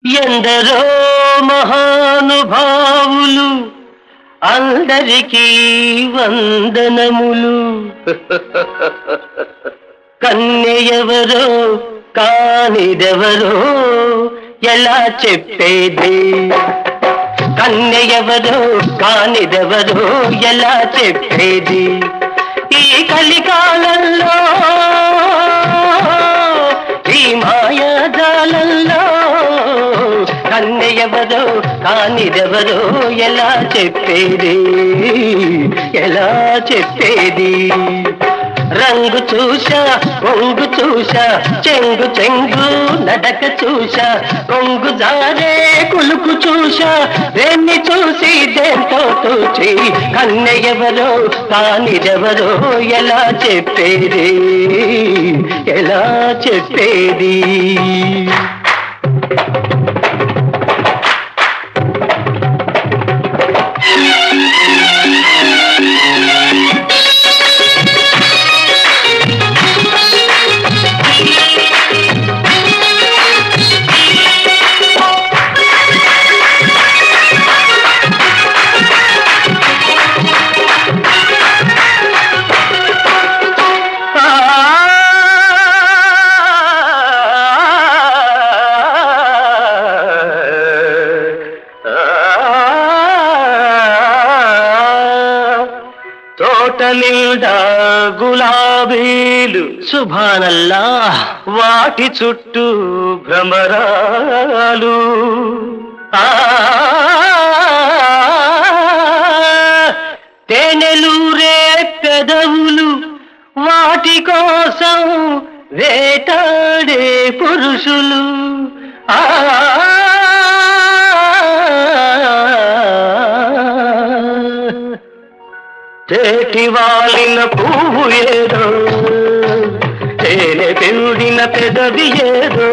ఎందరో మహానుభావులు అందరికీ వందనములు. కన్యెవరో కానిదెవరో ఎలా చెప్పేది? కన్యెవరో కానిదెవరో ఎలా చెప్పేది? ఈ కలికాలంలో ఈ మాయాజాలంలో కన్యెవరో కానిదెవరో ఎలా చెప్పేది? ఎలా చెప్పేది? రంగు చూశా కొంగు చూశా చెంగు చెంగు నడక చూశా కొంగు జారే కులుకు చూశా దేన్ని చూసి దేంతో చూచి కన్యెవరో కానిదెవరో ఎలా చెప్పేది? ఎలా చెప్పేది? తోట నిండా గులాబీలు సుభానల్లా వాటి చుట్టూ భ్రమరాలు. తేనెలూరే పెదవులు వాటి కోసం వేటాడే పురుషులు. తేటి వాలిన పువ్వు ఏదో తేనె పెండిన పెదవి ఏదో.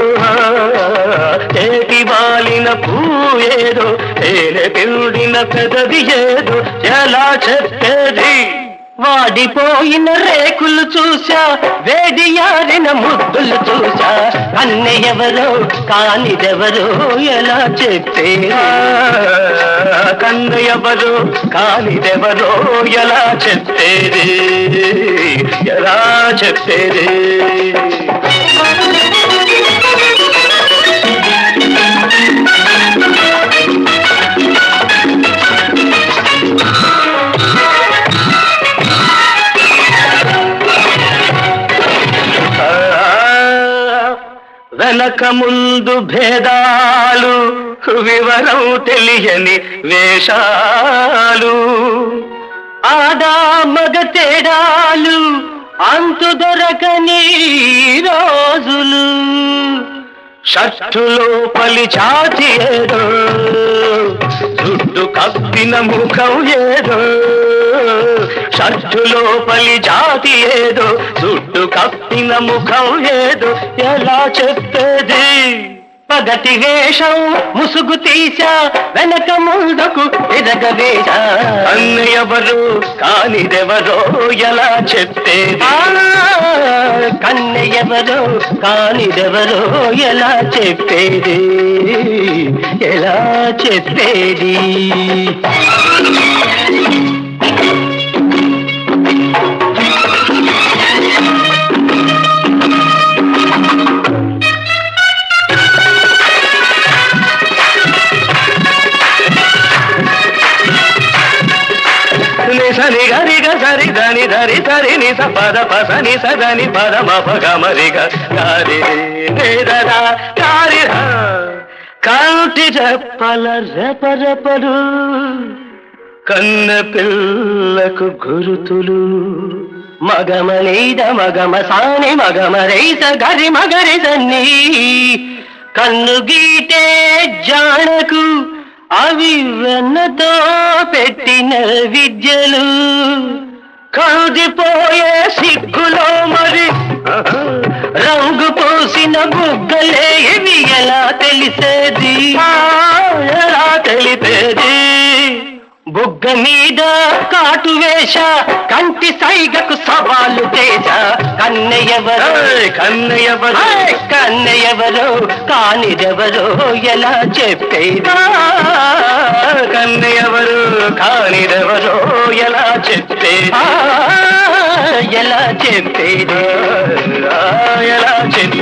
తేటి వాలిన పువ్వు ఏదో తేనె పెండిన పెదవి ఏదో ఎలా చెప్పేది? వాడిపోయిన రేకులు చూశా వేడియారిన ముద్దులు చూశా కన్యెవరో కానిదెవరో ఎలా చెప్పేది? కన్యెవరో కానిదెవరో ఎలా చెప్పేది? ఎలా చెప్పేది? వెనక ముందు భేదాలు వివరం తెలియని వేషాలు ఆడా మగ తేడాలు అంతు దొరకని రోజులు. షట్టులో పలి ఛాతి ఏదో జుట్టు కప్పిన ముఖం ఏదో. షట్టులో పలి జాతి ఏదో జుట్టు కప్పిన ముఖం ఏదో ఎలా చెప్పేది? పగటి వేషం ముసుగు తీశా వెనక ముందుకు ఎదగవేశా కన్యెవరో కానిదెవరో ఎలా చెప్పేది? కన్యెవరో కానిదెవరో ఎలా చెప్పేది? ఎలా చెప్పేది? సని గరి గ సరి దని ధరి సరి ని స పద పస ని స దని పద మ ప గ మ రి గ గారి రే ద ద గారి హ కంటి రెప్పల రెపరెపలు కన్న పిల్లకు గురుతులు. మగమనీద మగమ సాని మగమ రైస గరి మగరి సన్ని కన్ను గీటే జానకు అవి వెన్నతో పెట్టిన విద్యలు. కౌదిపోయే సిగ్గులో మరి రంగు పోసిన బుగ్గలే ఇవి ఎలా తెలిసేది? ఎలా తెలిపేది? బుగ్గ మీద కాటు వేష కంటి సైగకు సవాలు చేశ కన్నెయవరో కన్నయ్యవరు కన్నెయవరో కానిదెవరో ఎలా చెప్పేదా కన్నయ్యవరు కానిదెవరో ఎలా చెప్పేది ఎలా చెప్పేది ఎలా చెప్పేది